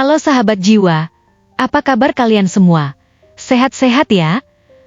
Halo sahabat jiwa, apa kabar kalian semua? Sehat-sehat ya?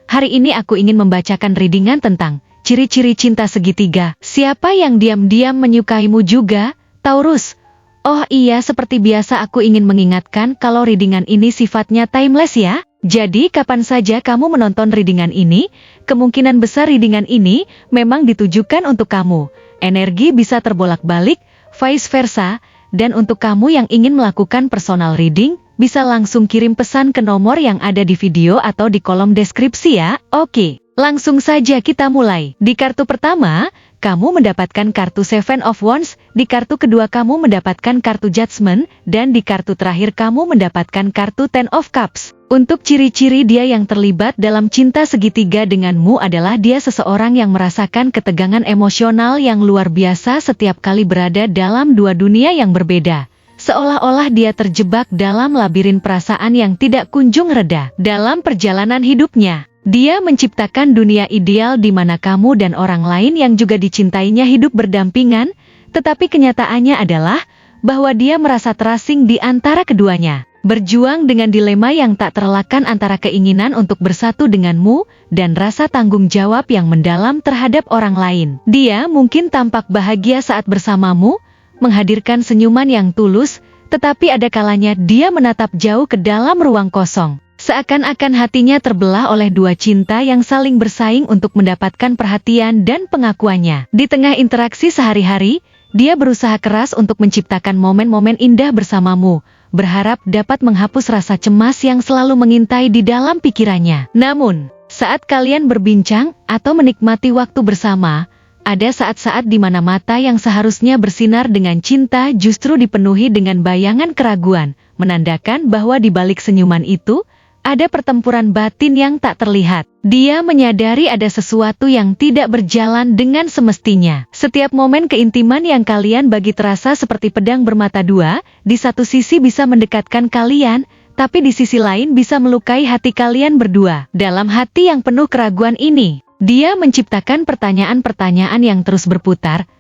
Hari ini aku ingin membacakan readingan tentang ciri-ciri cinta segitiga. Siapa yang diam-diam menyukaimu juga? Taurus. Oh iya, seperti biasa aku ingin mengingatkan kalau readingan ini sifatnya timeless ya. Jadi kapan saja kamu menonton readingan ini, kemungkinan besar readingan ini memang ditujukan untuk kamu. Energi bisa terbolak-balik, vice versa. Dan untuk kamu yang ingin melakukan personal reading, bisa langsung kirim pesan ke nomor yang ada di video atau di kolom deskripsi ya. Oke, langsung saja kita mulai. Di kartu pertama, kamu mendapatkan kartu Seven of Wands, di kartu kedua kamu mendapatkan kartu Judgment, dan di kartu terakhir kamu mendapatkan kartu Ten of Cups. Untuk ciri-ciri dia yang terlibat dalam cinta segitiga denganmu adalah dia seseorang yang merasakan ketegangan emosional yang luar biasa setiap kali berada dalam dua dunia yang berbeda. Seolah-olah dia terjebak dalam labirin perasaan yang tidak kunjung reda. Dalam perjalanan hidupnya, dia menciptakan dunia ideal di mana kamu dan orang lain yang juga dicintainya hidup berdampingan, tetapi kenyataannya adalah bahwa dia merasa terasing di antara keduanya. Berjuang dengan dilema yang tak terelakkan antara keinginan untuk bersatu denganmu dan rasa tanggung jawab yang mendalam terhadap orang lain. Dia mungkin tampak bahagia saat bersamamu, menghadirkan senyuman yang tulus, tetapi ada kalanya dia menatap jauh ke dalam ruang kosong. Seakan-akan hatinya terbelah oleh dua cinta yang saling bersaing untuk mendapatkan perhatian dan pengakuannya. Di tengah interaksi sehari-hari, dia berusaha keras untuk menciptakan momen-momen indah bersamamu, berharap dapat menghapus rasa cemas yang selalu mengintai di dalam pikirannya. Namun, saat kalian berbincang atau menikmati waktu bersama, ada saat-saat di mana mata yang seharusnya bersinar dengan cinta justru dipenuhi dengan bayangan keraguan, menandakan bahwa di balik senyuman itu, ada pertempuran batin yang tak terlihat. Dia menyadari ada sesuatu yang tidak berjalan dengan semestinya. Setiap momen keintiman yang kalian bagi terasa seperti pedang bermata dua, di satu sisi bisa mendekatkan kalian, tapi di sisi lain bisa melukai hati kalian berdua. Dalam hati yang penuh keraguan ini, dia menciptakan pertanyaan-pertanyaan yang terus berputar.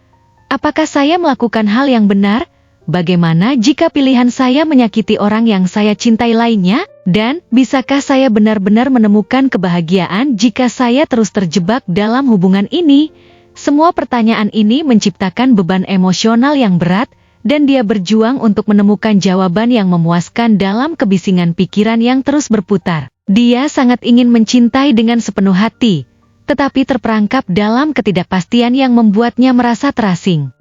Apakah saya melakukan hal yang benar? Bagaimana jika pilihan saya menyakiti orang yang saya cintai lainnya? Dan, bisakah saya benar-benar menemukan kebahagiaan jika saya terus terjebak dalam hubungan ini? Semua pertanyaan ini menciptakan beban emosional yang berat, dan dia berjuang untuk menemukan jawaban yang memuaskan dalam kebisingan pikiran yang terus berputar. Dia sangat ingin mencintai dengan sepenuh hati, tetapi terperangkap dalam ketidakpastian yang membuatnya merasa terasing.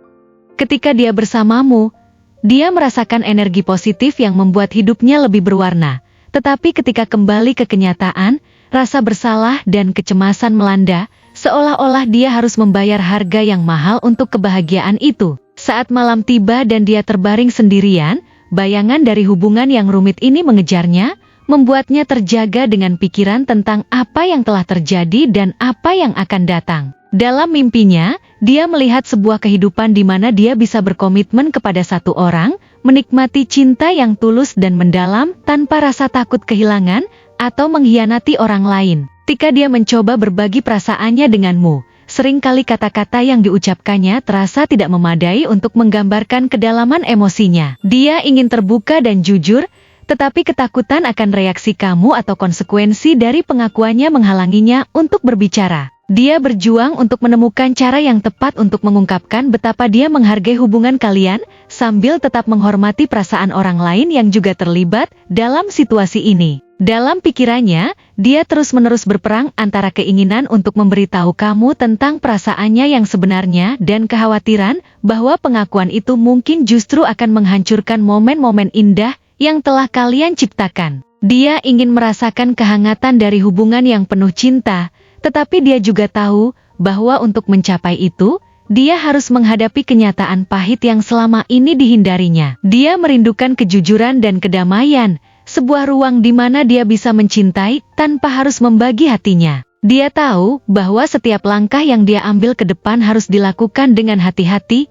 Ketika dia bersamamu, dia merasakan energi positif yang membuat hidupnya lebih berwarna. Tetapi ketika kembali ke kenyataan, rasa bersalah dan kecemasan melanda, seolah-olah dia harus membayar harga yang mahal untuk kebahagiaan itu. Saat malam tiba dan dia terbaring sendirian, bayangan dari hubungan yang rumit ini mengejarnya, membuatnya terjaga dengan pikiran tentang apa yang telah terjadi dan apa yang akan datang. Dalam mimpinya, dia melihat sebuah kehidupan di mana dia bisa berkomitmen kepada satu orang, menikmati cinta yang tulus dan mendalam tanpa rasa takut kehilangan atau mengkhianati orang lain. Ketika dia mencoba berbagi perasaannya denganmu, seringkali kata-kata yang diucapkannya terasa tidak memadai untuk menggambarkan kedalaman emosinya. Dia ingin terbuka dan jujur, tetapi ketakutan akan reaksi kamu atau konsekuensi dari pengakuannya menghalanginya untuk berbicara. Dia berjuang untuk menemukan cara yang tepat untuk mengungkapkan betapa dia menghargai hubungan kalian, sambil tetap menghormati perasaan orang lain yang juga terlibat dalam situasi ini. Dalam pikirannya, dia terus-menerus berperang antara keinginan untuk memberitahu kamu tentang perasaannya yang sebenarnya dan kekhawatiran bahwa pengakuan itu mungkin justru akan menghancurkan momen-momen indah yang telah kalian ciptakan. Dia ingin merasakan kehangatan dari hubungan yang penuh cinta, tetapi dia juga tahu bahwa untuk mencapai itu, dia harus menghadapi kenyataan pahit yang selama ini dihindarinya. Dia merindukan kejujuran dan kedamaian, sebuah ruang di mana dia bisa mencintai tanpa harus membagi hatinya. Dia tahu bahwa setiap langkah yang dia ambil ke depan harus dilakukan dengan hati-hati.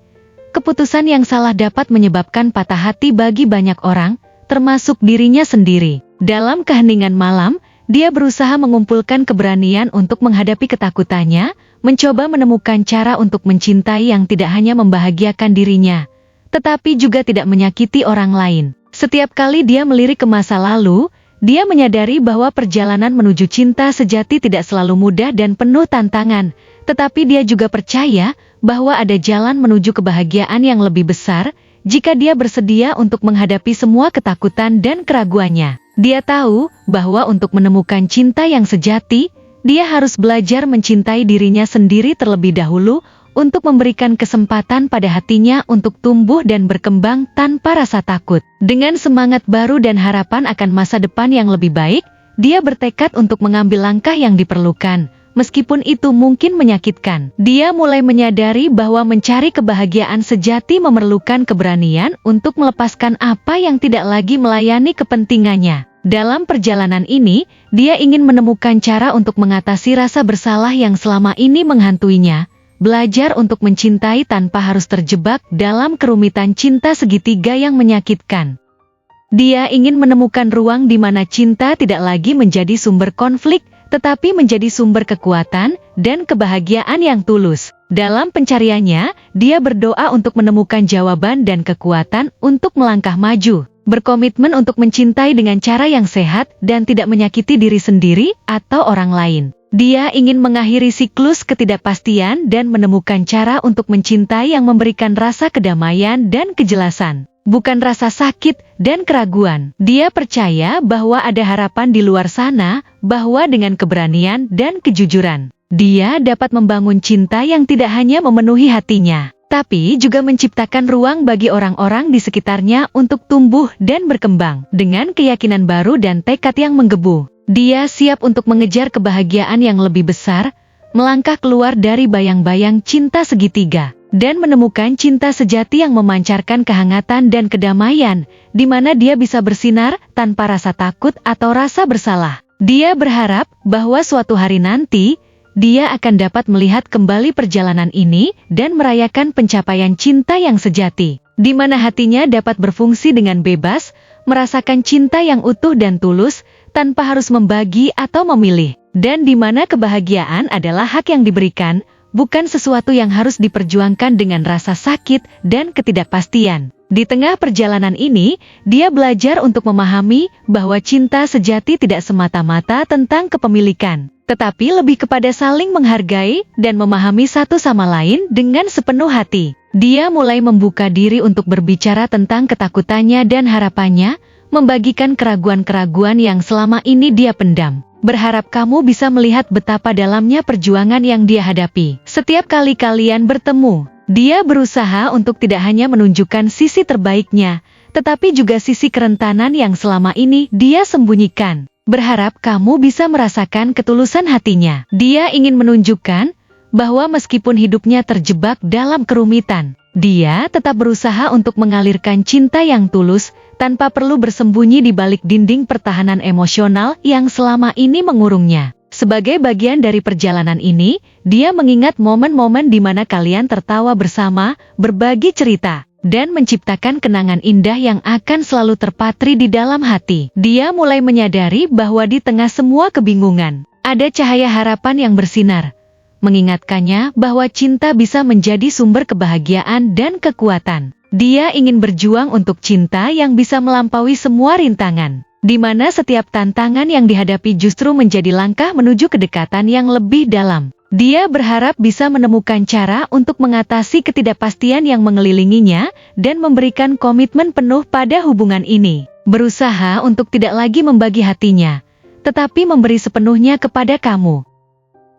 Keputusan yang salah dapat menyebabkan patah hati bagi banyak orang, termasuk dirinya sendiri. Dalam keheningan malam, dia berusaha mengumpulkan keberanian untuk menghadapi ketakutannya, mencoba menemukan cara untuk mencintai yang tidak hanya membahagiakan dirinya, tetapi juga tidak menyakiti orang lain. Setiap kali dia melirik ke masa lalu, dia menyadari bahwa perjalanan menuju cinta sejati tidak selalu mudah dan penuh tantangan, tetapi dia juga percaya bahwa ada jalan menuju kebahagiaan yang lebih besar jika dia bersedia untuk menghadapi semua ketakutan dan keraguannya. Dia tahu bahwa untuk menemukan cinta yang sejati, dia harus belajar mencintai dirinya sendiri terlebih dahulu untuk memberikan kesempatan pada hatinya untuk tumbuh dan berkembang tanpa rasa takut. Dengan semangat baru dan harapan akan masa depan yang lebih baik, dia bertekad untuk mengambil langkah yang diperlukan, meskipun itu mungkin menyakitkan. Dia mulai menyadari bahwa mencari kebahagiaan sejati memerlukan keberanian untuk melepaskan apa yang tidak lagi melayani kepentingannya. Dalam perjalanan ini, dia ingin menemukan cara untuk mengatasi rasa bersalah yang selama ini menghantuinya, belajar untuk mencintai tanpa harus terjebak dalam kerumitan cinta segitiga yang menyakitkan. Dia ingin menemukan ruang di mana cinta tidak lagi menjadi sumber konflik, tetapi menjadi sumber kekuatan dan kebahagiaan yang tulus. Dalam pencariannya, dia berdoa untuk menemukan jawaban dan kekuatan untuk melangkah maju, berkomitmen untuk mencintai dengan cara yang sehat dan tidak menyakiti diri sendiri atau orang lain. Dia ingin mengakhiri siklus ketidakpastian dan menemukan cara untuk mencintai yang memberikan rasa kedamaian dan kejelasan, bukan rasa sakit dan keraguan. Dia percaya bahwa ada harapan di luar sana, bahwa dengan keberanian dan kejujuran, dia dapat membangun cinta yang tidak hanya memenuhi hatinya, tapi juga menciptakan ruang bagi orang-orang di sekitarnya untuk tumbuh dan berkembang. Dengan keyakinan baru dan tekad yang menggebu, dia siap untuk mengejar kebahagiaan yang lebih besar, melangkah keluar dari bayang-bayang cinta segitiga, dan menemukan cinta sejati yang memancarkan kehangatan dan kedamaian, di mana dia bisa bersinar tanpa rasa takut atau rasa bersalah. Dia berharap bahwa suatu hari nanti, dia akan dapat melihat kembali perjalanan ini dan merayakan pencapaian cinta yang sejati, di mana hatinya dapat berfungsi dengan bebas, merasakan cinta yang utuh dan tulus, tanpa harus membagi atau memilih, dan di mana kebahagiaan adalah hak yang diberikan, bukan sesuatu yang harus diperjuangkan dengan rasa sakit dan ketidakpastian. Di tengah perjalanan ini, dia belajar untuk memahami bahwa cinta sejati tidak semata-mata tentang kepemilikan, tetapi lebih kepada saling menghargai dan memahami satu sama lain dengan sepenuh hati. Dia mulai membuka diri untuk berbicara tentang ketakutannya dan harapannya, membagikan keraguan-keraguan yang selama ini dia pendam. Berharap kamu bisa melihat betapa dalamnya perjuangan yang dia hadapi. Setiap kali kalian bertemu, dia berusaha untuk tidak hanya menunjukkan sisi terbaiknya, tetapi juga sisi kerentanan yang selama ini dia sembunyikan. Berharap kamu bisa merasakan ketulusan hatinya. Dia ingin menunjukkan bahwa meskipun hidupnya terjebak dalam kerumitan, dia tetap berusaha untuk mengalirkan cinta yang tulus, tanpa perlu bersembunyi di balik dinding pertahanan emosional yang selama ini mengurungnya. Sebagai bagian dari perjalanan ini, dia mengingat momen-momen di mana kalian tertawa bersama, berbagi cerita, dan menciptakan kenangan indah yang akan selalu terpatri di dalam hati. Dia mulai menyadari bahwa di tengah semua kebingungan, ada cahaya harapan yang bersinar, mengingatkannya bahwa cinta bisa menjadi sumber kebahagiaan dan kekuatan. Dia ingin berjuang untuk cinta yang bisa melampaui semua rintangan, di mana setiap tantangan yang dihadapi justru menjadi langkah menuju kedekatan yang lebih dalam. Dia berharap bisa menemukan cara untuk mengatasi ketidakpastian yang mengelilinginya dan memberikan komitmen penuh pada hubungan ini. Berusaha untuk tidak lagi membagi hatinya, tetapi memberi sepenuhnya kepada kamu.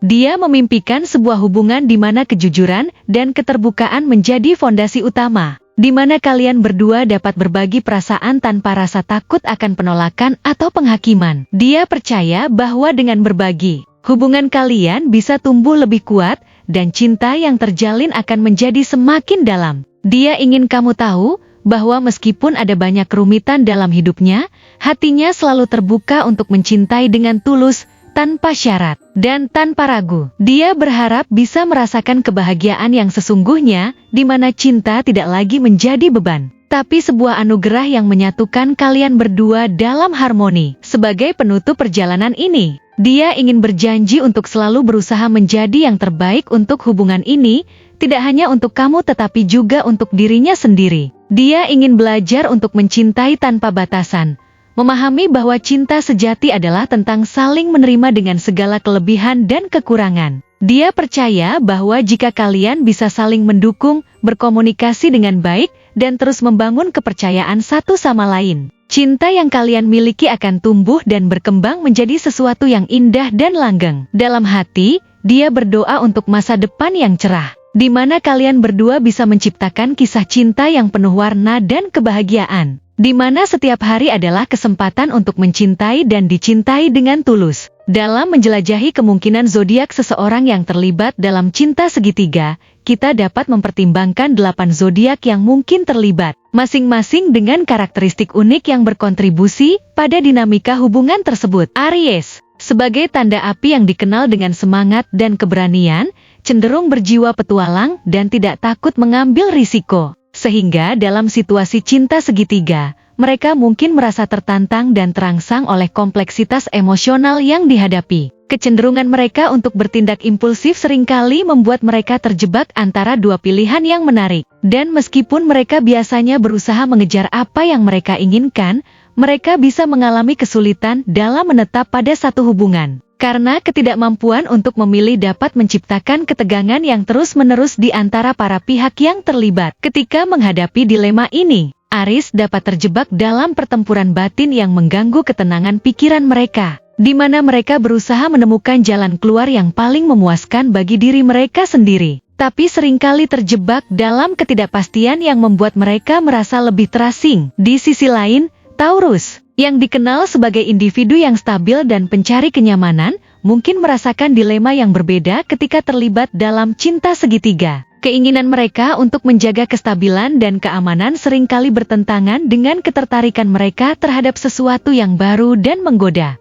Dia memimpikan sebuah hubungan di mana kejujuran dan keterbukaan menjadi fondasi utama, di mana kalian berdua dapat berbagi perasaan tanpa rasa takut akan penolakan atau penghakiman. Dia percaya bahwa dengan berbagi, hubungan kalian bisa tumbuh lebih kuat, dan cinta yang terjalin akan menjadi semakin dalam. Dia ingin kamu tahu bahwa meskipun ada banyak kerumitan dalam hidupnya, hatinya selalu terbuka untuk mencintai dengan tulus, tanpa syarat, dan tanpa ragu. Dia berharap bisa merasakan kebahagiaan yang sesungguhnya, di mana cinta tidak lagi menjadi beban, tapi sebuah anugerah yang menyatukan kalian berdua dalam harmoni. Sebagai penutup perjalanan ini, dia ingin berjanji untuk selalu berusaha menjadi yang terbaik untuk hubungan ini, tidak hanya untuk kamu tetapi juga untuk dirinya sendiri. Dia ingin belajar untuk mencintai tanpa batasan, memahami bahwa cinta sejati adalah tentang saling menerima dengan segala kelebihan dan kekurangan. Dia percaya bahwa jika kalian bisa saling mendukung, berkomunikasi dengan baik, dan terus membangun kepercayaan satu sama lain, cinta yang kalian miliki akan tumbuh dan berkembang menjadi sesuatu yang indah dan langgeng. Dalam hati, dia berdoa untuk masa depan yang cerah, di mana kalian berdua bisa menciptakan kisah cinta yang penuh warna dan kebahagiaan, di mana setiap hari adalah kesempatan untuk mencintai dan dicintai dengan tulus. Dalam menjelajahi kemungkinan zodiak seseorang yang terlibat dalam cinta segitiga, kita dapat mempertimbangkan 8 zodiak yang mungkin terlibat, masing-masing dengan karakteristik unik yang berkontribusi pada dinamika hubungan tersebut. Aries, sebagai tanda api yang dikenal dengan semangat dan keberanian, cenderung berjiwa petualang dan tidak takut mengambil risiko. Sehingga dalam situasi cinta segitiga, mereka mungkin merasa tertantang dan terangsang oleh kompleksitas emosional yang dihadapi. Kecenderungan mereka untuk bertindak impulsif seringkali membuat mereka terjebak antara dua pilihan yang menarik. Dan meskipun mereka biasanya berusaha mengejar apa yang mereka inginkan, mereka bisa mengalami kesulitan dalam menetap pada satu hubungan. Karena ketidakmampuan untuk memilih dapat menciptakan ketegangan yang terus-menerus di antara para pihak yang terlibat. Ketika menghadapi dilema ini, Aries dapat terjebak dalam pertempuran batin yang mengganggu ketenangan pikiran mereka, di mana mereka berusaha menemukan jalan keluar yang paling memuaskan bagi diri mereka sendiri, tapi seringkali terjebak dalam ketidakpastian yang membuat mereka merasa lebih terasing. Di sisi lain, Taurus, yang dikenal sebagai individu yang stabil dan pencari kenyamanan, mungkin merasakan dilema yang berbeda ketika terlibat dalam cinta segitiga. Keinginan mereka untuk menjaga kestabilan dan keamanan seringkali bertentangan dengan ketertarikan mereka terhadap sesuatu yang baru dan menggoda.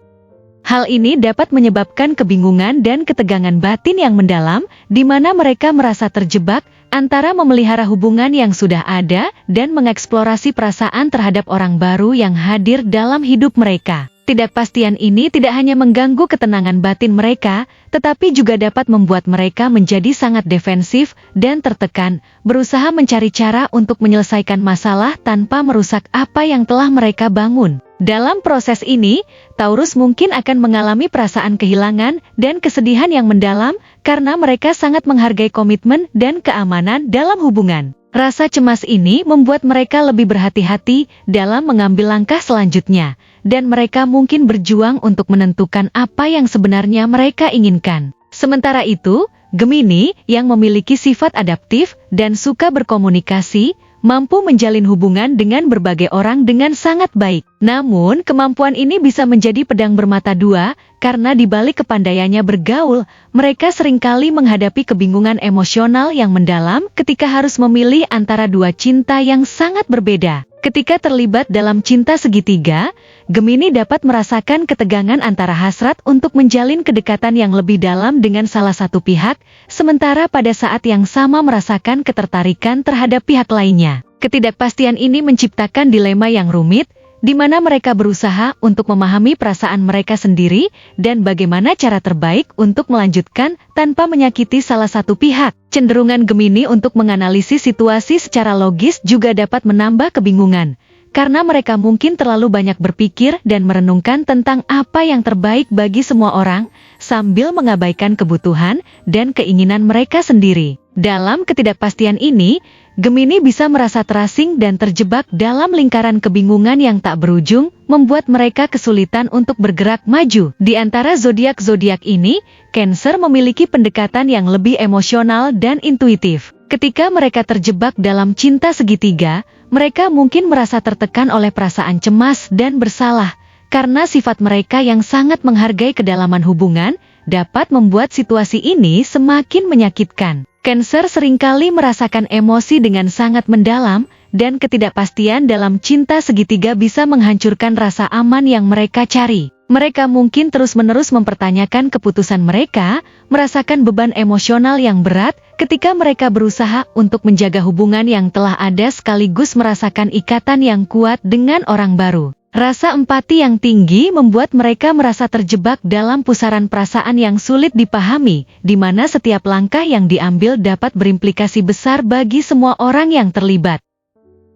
Hal ini dapat menyebabkan kebingungan dan ketegangan batin yang mendalam, di mana mereka merasa terjebak antara memelihara hubungan yang sudah ada dan mengeksplorasi perasaan terhadap orang baru yang hadir dalam hidup mereka. Ketidakpastian ini tidak hanya mengganggu ketenangan batin mereka, tetapi juga dapat membuat mereka menjadi sangat defensif dan tertekan, berusaha mencari cara untuk menyelesaikan masalah tanpa merusak apa yang telah mereka bangun. Dalam proses ini, Taurus mungkin akan mengalami perasaan kehilangan dan kesedihan yang mendalam karena mereka sangat menghargai komitmen dan keamanan dalam hubungan. Rasa cemas ini membuat mereka lebih berhati-hati dalam mengambil langkah selanjutnya, dan mereka mungkin berjuang untuk menentukan apa yang sebenarnya mereka inginkan. Sementara itu, Gemini, yang memiliki sifat adaptif dan suka berkomunikasi, mampu menjalin hubungan dengan berbagai orang dengan sangat baik. Namun, kemampuan ini bisa menjadi pedang bermata dua, karena di balik kepandaiannya bergaul, mereka seringkali menghadapi kebingungan emosional yang mendalam ketika harus memilih antara dua cinta yang sangat berbeda. Ketika terlibat dalam cinta segitiga, Gemini dapat merasakan ketegangan antara hasrat untuk menjalin kedekatan yang lebih dalam dengan salah satu pihak, sementara pada saat yang sama merasakan ketertarikan terhadap pihak lainnya. Ketidakpastian ini menciptakan dilema yang rumit, di mana mereka berusaha untuk memahami perasaan mereka sendiri dan bagaimana cara terbaik untuk melanjutkan tanpa menyakiti salah satu pihak. Cenderungan Gemini untuk menganalisis situasi secara logis juga dapat menambah kebingungan, karena mereka mungkin terlalu banyak berpikir dan merenungkan tentang apa yang terbaik bagi semua orang, sambil mengabaikan kebutuhan dan keinginan mereka sendiri. Dalam ketidakpastian ini, Gemini bisa merasa terasing dan terjebak dalam lingkaran kebingungan yang tak berujung, membuat mereka kesulitan untuk bergerak maju. Di antara zodiak-zodiak ini, Cancer memiliki pendekatan yang lebih emosional dan intuitif. Ketika mereka terjebak dalam cinta segitiga, mereka mungkin merasa tertekan oleh perasaan cemas dan bersalah, karena sifat mereka yang sangat menghargai kedalaman hubungan, dapat membuat situasi ini semakin menyakitkan. Cancer seringkali merasakan emosi dengan sangat mendalam, dan ketidakpastian dalam cinta segitiga bisa menghancurkan rasa aman yang mereka cari. Mereka mungkin terus-menerus mempertanyakan keputusan mereka, merasakan beban emosional yang berat ketika mereka berusaha untuk menjaga hubungan yang telah ada sekaligus merasakan ikatan yang kuat dengan orang baru. Rasa empati yang tinggi membuat mereka merasa terjebak dalam pusaran perasaan yang sulit dipahami, di mana setiap langkah yang diambil dapat berimplikasi besar bagi semua orang yang terlibat.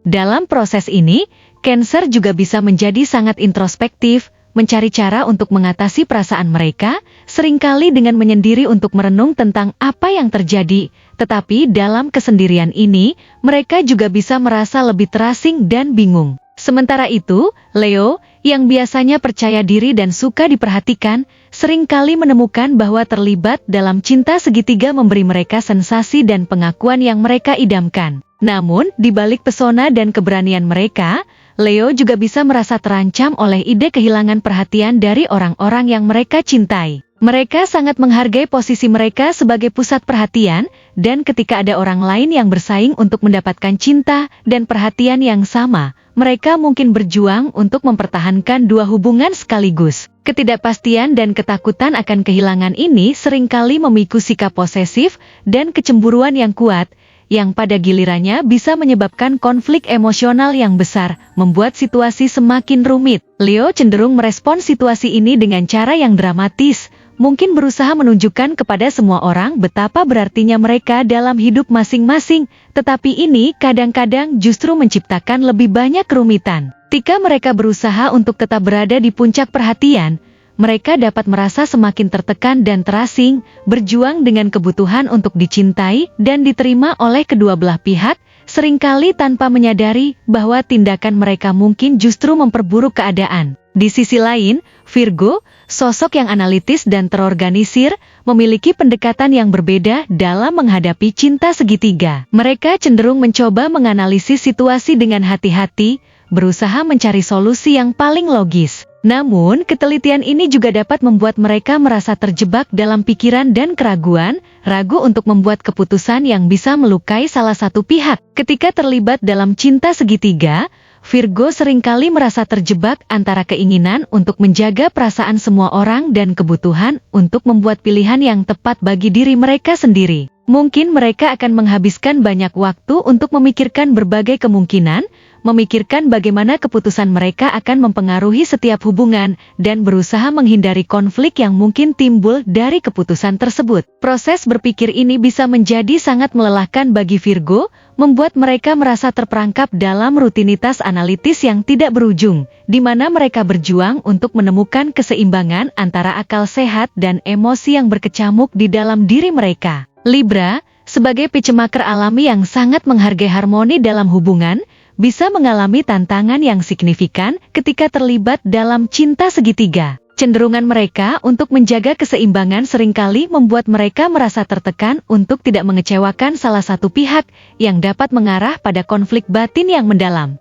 Dalam proses ini, Cancer juga bisa menjadi sangat introspektif, mencari cara untuk mengatasi perasaan mereka, seringkali dengan menyendiri untuk merenung tentang apa yang terjadi. Tetapi dalam kesendirian ini, mereka juga bisa merasa lebih terasing dan bingung. Sementara itu, Leo, yang biasanya percaya diri dan suka diperhatikan, seringkali menemukan bahwa terlibat dalam cinta segitiga memberi mereka sensasi dan pengakuan yang mereka idamkan. Namun, di balik pesona dan keberanian mereka, Leo juga bisa merasa terancam oleh ide kehilangan perhatian dari orang-orang yang mereka cintai. Mereka sangat menghargai posisi mereka sebagai pusat perhatian, dan ketika ada orang lain yang bersaing untuk mendapatkan cinta dan perhatian yang sama, mereka mungkin berjuang untuk mempertahankan dua hubungan sekaligus. Ketidakpastian dan ketakutan akan kehilangan ini seringkali memicu sikap posesif dan kecemburuan yang kuat, yang pada gilirannya bisa menyebabkan konflik emosional yang besar, membuat situasi semakin rumit. Leo cenderung merespon situasi ini dengan cara yang dramatis, mungkin berusaha menunjukkan kepada semua orang betapa berartinya mereka dalam hidup masing-masing, tetapi ini kadang-kadang justru menciptakan lebih banyak kerumitan. Ketika mereka berusaha untuk tetap berada di puncak perhatian, mereka dapat merasa semakin tertekan dan terasing, berjuang dengan kebutuhan untuk dicintai dan diterima oleh kedua belah pihak, seringkali tanpa menyadari bahwa tindakan mereka mungkin justru memperburuk keadaan. Di sisi lain, Virgo, sosok yang analitis dan terorganisir, memiliki pendekatan yang berbeda dalam menghadapi cinta segitiga. Mereka cenderung mencoba menganalisis situasi dengan hati-hati, berusaha mencari solusi yang paling logis. Namun, ketelitian ini juga dapat membuat mereka merasa terjebak dalam pikiran dan keraguan, ragu untuk membuat keputusan yang bisa melukai salah satu pihak. Ketika terlibat dalam cinta segitiga, Virgo seringkali merasa terjebak antara keinginan untuk menjaga perasaan semua orang dan kebutuhan untuk membuat pilihan yang tepat bagi diri mereka sendiri. Mungkin mereka akan menghabiskan banyak waktu untuk memikirkan berbagai kemungkinan, memikirkan bagaimana keputusan mereka akan mempengaruhi setiap hubungan, dan berusaha menghindari konflik yang mungkin timbul dari keputusan tersebut. Proses berpikir ini bisa menjadi sangat melelahkan bagi Virgo, membuat mereka merasa terperangkap dalam rutinitas analitis yang tidak berujung, di mana mereka berjuang untuk menemukan keseimbangan antara akal sehat dan emosi yang berkecamuk di dalam diri mereka. Libra, sebagai peacemaker alami yang sangat menghargai harmoni dalam hubungan, bisa mengalami tantangan yang signifikan ketika terlibat dalam cinta segitiga. Cenderungan mereka untuk menjaga keseimbangan seringkali membuat mereka merasa tertekan untuk tidak mengecewakan salah satu pihak, yang dapat mengarah pada konflik batin yang mendalam.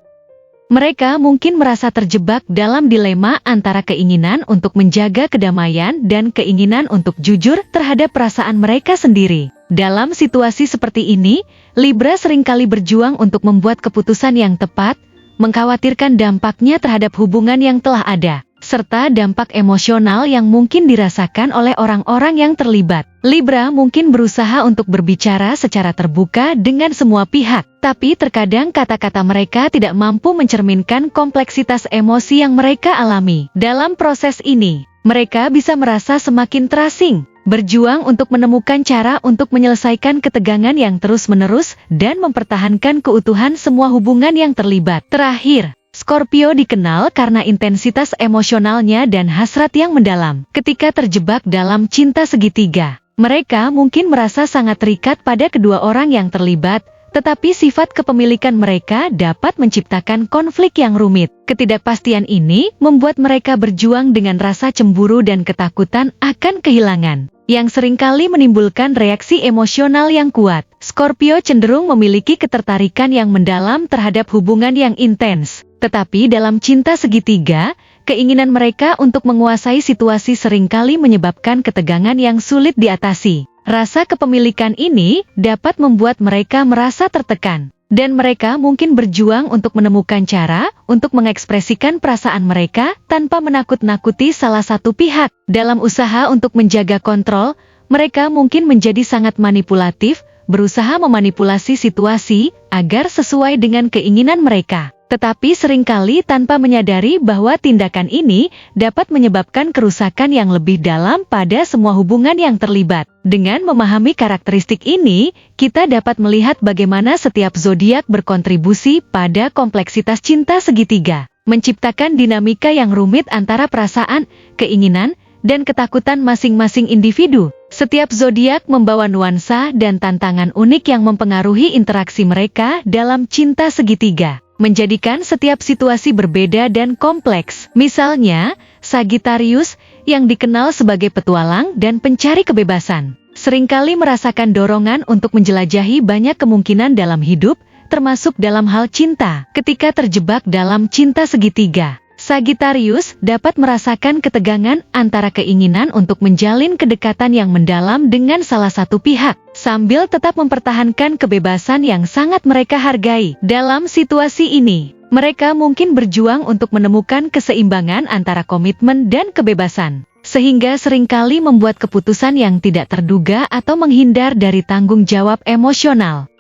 Mereka mungkin merasa terjebak dalam dilema antara keinginan untuk menjaga kedamaian dan keinginan untuk jujur terhadap perasaan mereka sendiri. Dalam situasi seperti ini, Libra seringkali berjuang untuk membuat keputusan yang tepat, mengkhawatirkan dampaknya terhadap hubungan yang telah ada, serta dampak emosional yang mungkin dirasakan oleh orang-orang yang terlibat. Libra mungkin berusaha untuk berbicara secara terbuka dengan semua pihak, tapi terkadang kata-kata mereka tidak mampu mencerminkan kompleksitas emosi yang mereka alami. Dalam proses ini, mereka bisa merasa semakin terasing, berjuang untuk menemukan cara untuk menyelesaikan ketegangan yang terus-menerus dan mempertahankan keutuhan semua hubungan yang terlibat. Terakhir, Scorpio dikenal karena intensitas emosionalnya dan hasrat yang mendalam. Ketika terjebak dalam cinta segitiga, mereka mungkin merasa sangat terikat pada kedua orang yang terlibat, tetapi sifat kepemilikan mereka dapat menciptakan konflik yang rumit. Ketidakpastian ini membuat mereka berjuang dengan rasa cemburu dan ketakutan akan kehilangan, yang seringkali menimbulkan reaksi emosional yang kuat. Scorpio cenderung memiliki ketertarikan yang mendalam terhadap hubungan yang intens, tetapi dalam cinta segitiga, keinginan mereka untuk menguasai situasi seringkali menyebabkan ketegangan yang sulit diatasi. Rasa kepemilikan ini dapat membuat mereka merasa tertekan, dan mereka mungkin berjuang untuk menemukan cara untuk mengekspresikan perasaan mereka tanpa menakut-nakuti salah satu pihak. Dalam usaha untuk menjaga kontrol, mereka mungkin menjadi sangat manipulatif, berusaha memanipulasi situasi agar sesuai dengan keinginan mereka. tetapi seringkali tanpa menyadari bahwa tindakan ini dapat menyebabkan kerusakan yang lebih dalam pada semua hubungan yang terlibat. Dengan memahami karakteristik ini, kita dapat melihat bagaimana setiap zodiak berkontribusi pada kompleksitas cinta segitiga, menciptakan dinamika yang rumit antara perasaan, keinginan, dan ketakutan masing-masing individu. Setiap zodiak membawa nuansa dan tantangan unik yang mempengaruhi interaksi mereka dalam cinta segitiga, menjadikan setiap situasi berbeda dan kompleks. Misalnya, Sagittarius, yang dikenal sebagai petualang dan pencari kebebasan, seringkali merasakan dorongan untuk menjelajahi banyak kemungkinan dalam hidup, termasuk dalam hal cinta. Ketika terjebak dalam cinta segitiga, Sagittarius dapat merasakan ketegangan antara keinginan untuk menjalin kedekatan yang mendalam dengan salah satu pihak, sambil tetap mempertahankan kebebasan yang sangat mereka hargai. Dalam situasi ini, mereka mungkin berjuang untuk menemukan keseimbangan antara komitmen dan kebebasan, sehingga seringkali membuat keputusan yang tidak terduga atau menghindar dari tanggung jawab emosional.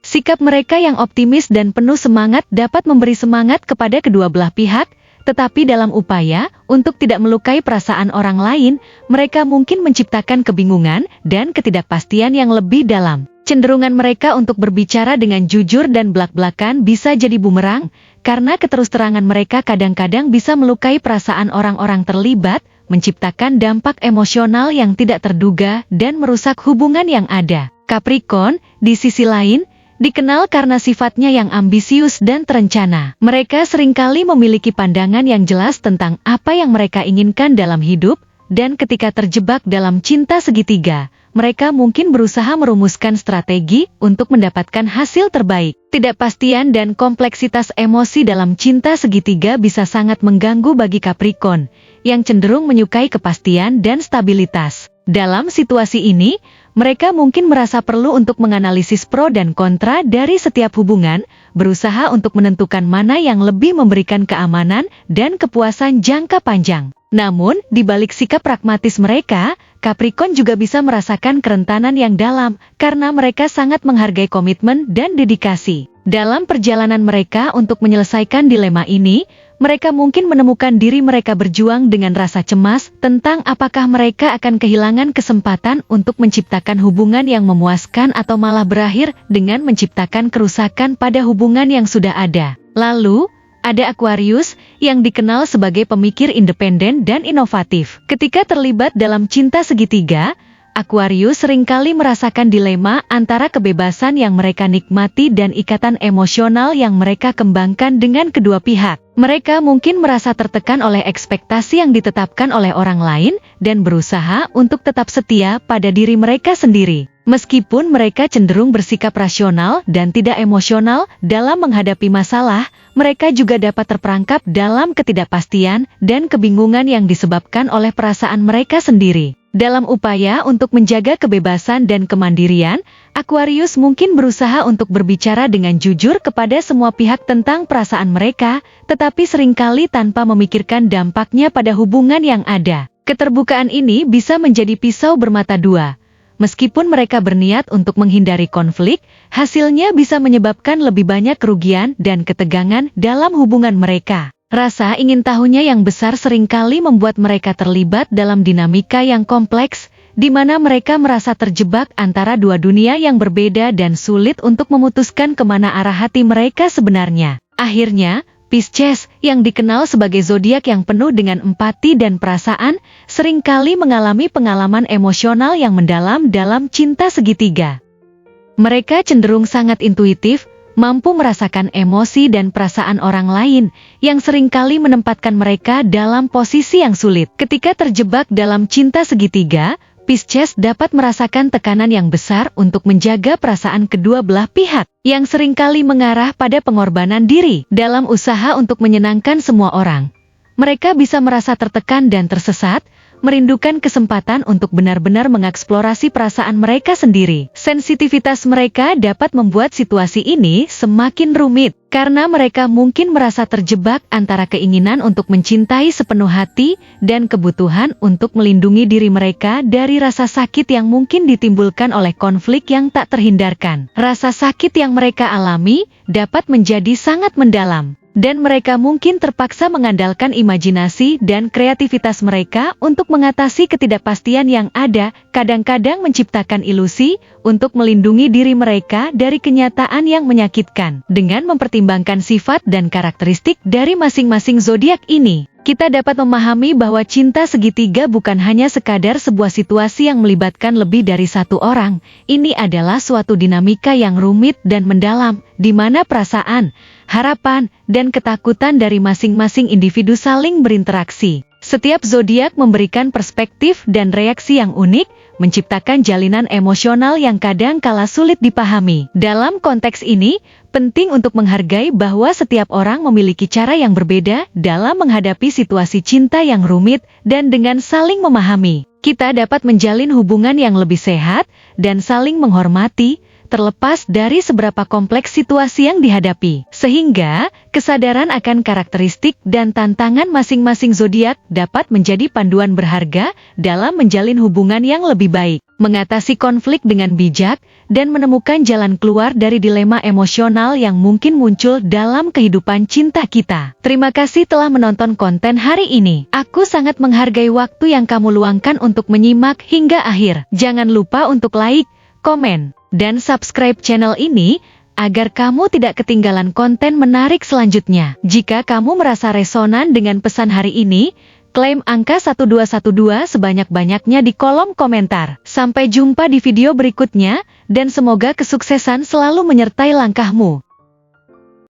Sikap mereka yang optimis dan penuh semangat dapat memberi semangat kepada kedua belah pihak, tetapi dalam upaya untuk tidak melukai perasaan orang lain, mereka mungkin menciptakan kebingungan dan ketidakpastian yang lebih dalam. Cenderungan mereka untuk berbicara dengan jujur dan belak-belakan bisa jadi bumerang, karena keterus-terangan mereka kadang-kadang bisa melukai perasaan orang-orang terlibat, menciptakan dampak emosional yang tidak terduga dan merusak hubungan yang ada. Capricorn, di sisi lain, dikenal karena sifatnya yang ambisius dan terencana. Mereka seringkali memiliki pandangan yang jelas tentang apa yang mereka inginkan dalam hidup, dan ketika terjebak dalam cinta segitiga, mereka mungkin berusaha merumuskan strategi untuk mendapatkan hasil terbaik. Ketidakpastian dan kompleksitas emosi dalam cinta segitiga bisa sangat mengganggu bagi Capricorn, yang cenderung menyukai kepastian dan stabilitas. Dalam situasi ini, mereka mungkin merasa perlu untuk menganalisis pro dan kontra dari setiap hubungan, berusaha untuk menentukan mana yang lebih memberikan keamanan dan kepuasan jangka panjang. Namun, di balik sikap pragmatis mereka, Capricorn juga bisa merasakan kerentanan yang dalam, karena mereka sangat menghargai komitmen dan dedikasi. Dalam perjalanan mereka untuk menyelesaikan dilema ini, mereka mungkin menemukan diri mereka berjuang dengan rasa cemas tentang apakah mereka akan kehilangan kesempatan untuk menciptakan hubungan yang memuaskan atau malah berakhir dengan menciptakan kerusakan pada hubungan yang sudah ada. Lalu, ada Aquarius, yang dikenal sebagai pemikir independen dan inovatif. Ketika terlibat dalam cinta segitiga, Aquarius seringkali merasakan dilema antara kebebasan yang mereka nikmati dan ikatan emosional yang mereka kembangkan dengan kedua pihak. Mereka mungkin merasa tertekan oleh ekspektasi yang ditetapkan oleh orang lain dan berusaha untuk tetap setia pada diri mereka sendiri. Meskipun mereka cenderung bersikap rasional dan tidak emosional dalam menghadapi masalah, mereka juga dapat terperangkap dalam ketidakpastian dan kebingungan yang disebabkan oleh perasaan mereka sendiri. Dalam upaya untuk menjaga kebebasan dan kemandirian, Aquarius mungkin berusaha untuk berbicara dengan jujur kepada semua pihak tentang perasaan mereka, tetapi seringkali tanpa memikirkan dampaknya pada hubungan yang ada. Keterbukaan ini bisa menjadi pisau bermata dua. Meskipun mereka berniat untuk menghindari konflik, hasilnya bisa menyebabkan lebih banyak kerugian dan ketegangan dalam hubungan mereka. Rasa ingin tahunya yang besar seringkali membuat mereka terlibat dalam dinamika yang kompleks, di mana mereka merasa terjebak antara dua dunia yang berbeda dan sulit untuk memutuskan kemana arah hati mereka sebenarnya. Akhirnya, Pisces, yang dikenal sebagai zodiak yang penuh dengan empati dan perasaan, seringkali mengalami pengalaman emosional yang mendalam dalam cinta segitiga. Mereka cenderung sangat intuitif, mampu merasakan emosi dan perasaan orang lain, yang seringkali menempatkan mereka dalam posisi yang sulit. Ketika terjebak dalam cinta segitiga, Pisces dapat merasakan tekanan yang besar untuk menjaga perasaan kedua belah pihak, yang seringkali mengarah pada pengorbanan diri dalam usaha untuk menyenangkan semua orang. Mereka bisa merasa tertekan dan tersesat, merindukan kesempatan untuk benar-benar mengeksplorasi perasaan mereka sendiri. Sensitivitas mereka dapat membuat situasi ini semakin rumit, karena mereka mungkin merasa terjebak antara keinginan untuk mencintai sepenuh hati dan kebutuhan untuk melindungi diri mereka dari rasa sakit yang mungkin ditimbulkan oleh konflik yang tak terhindarkan. Rasa sakit yang mereka alami dapat menjadi sangat mendalam, dan mereka mungkin terpaksa mengandalkan imajinasi dan kreativitas mereka untuk mengatasi ketidakpastian yang ada, kadang-kadang menciptakan ilusi untuk melindungi diri mereka dari kenyataan yang menyakitkan. Dengan mempertimbangkan sifat dan karakteristik dari masing-masing zodiak ini, kita dapat memahami bahwa cinta segitiga bukan hanya sekadar sebuah situasi yang melibatkan lebih dari satu orang. Ini adalah suatu dinamika yang rumit dan mendalam, di mana perasaan, harapan, dan ketakutan dari masing-masing individu saling berinteraksi. Setiap zodiak memberikan perspektif dan reaksi yang unik, menciptakan jalinan emosional yang kadang kala sulit dipahami. Dalam konteks ini, penting untuk menghargai bahwa setiap orang memiliki cara yang berbeda dalam menghadapi situasi cinta yang rumit, dan dengan saling memahami, kita dapat menjalin hubungan yang lebih sehat dan saling menghormati, terlepas dari seberapa kompleks situasi yang dihadapi. Sehingga, kesadaran akan karakteristik dan tantangan masing-masing zodiak dapat menjadi panduan berharga dalam menjalin hubungan yang lebih baik, mengatasi konflik dengan bijak, dan menemukan jalan keluar dari dilema emosional yang mungkin muncul dalam kehidupan cinta kita. Terima kasih telah menonton konten hari ini. Aku sangat menghargai waktu yang kamu luangkan untuk menyimak hingga akhir. Jangan lupa untuk like, komen, dan subscribe channel ini, agar kamu tidak ketinggalan konten menarik selanjutnya. Jika kamu merasa resonan dengan pesan hari ini, klaim angka 1212 sebanyak-banyaknya di kolom komentar. Sampai jumpa di video berikutnya, dan semoga kesuksesan selalu menyertai langkahmu.